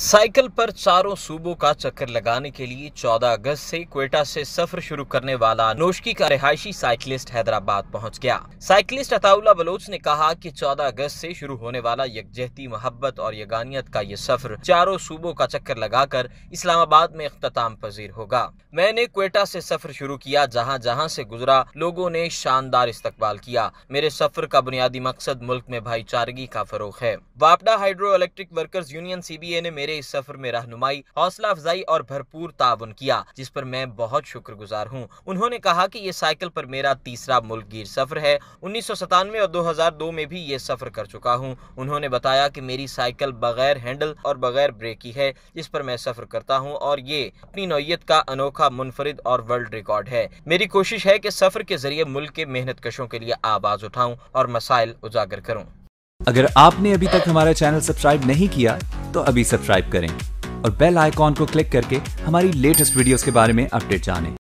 Cycle पर चारों सूबों का चक्कर लगाने के लिए 14 अगस्त से क्वेटा से सफर शुरू करने वाला नोशकी का रिहायशी साइकिलिस्ट हैदराबाद पहुंच गया। साइकिलिस्ट अताउल्लाह बलोच ने कहा कि 14 अगस्त से शुरू होने वाला यकजहती, मोहब्बत और यगानियत का ये सफर चारों सूबों का चक्कर लगाकर इस्लामाबाद में इख्तिताम पजीर होगा। मैंने क्वेटा से सफर शुरू किया, जहां जहां से गुजरा लोगों ने शानदार इस्तकबाल किया। मेरे सफर का बुनियादी मकसद मुल्क में भाईचारगी का फरोग है। वापडा hydro electric workers union CBA ने मेरे इस सफर में रहनुमाई, हौसला अफजाई और भरपूर ताउन किया, जिस पर मैं बहुत शुक्रगुजार हूँ। उन्होंने कहा कि ये साइकिल पर मेरा तीसरा मुल्क गिर सफर है। 1997 और 2002 में भी ये सफर कर चुका हूँ। उन्होंने बताया कि मेरी साइकिल बगैर हैंडल और बगैर ब्रेक की है, जिस पर मैं सफर करता हूँ, और ये अपनी नौइयत का अनोखा, मुनफरिद और वर्ल्ड रिकॉर्ड है। मेरी कोशिश है कि सफर के जरिए मुल्क के मेहनत कशों के लिए आवाज उठाऊं और मसाइल उजागर करूं। अगर आपने अभी तक हमारा चैनल सब्सक्राइब नहीं किया तो अभी सब्सक्राइब करें और बेल आइकॉन को क्लिक करके हमारी लेटेस्ट वीडियोस के बारे में अपडेट जानें।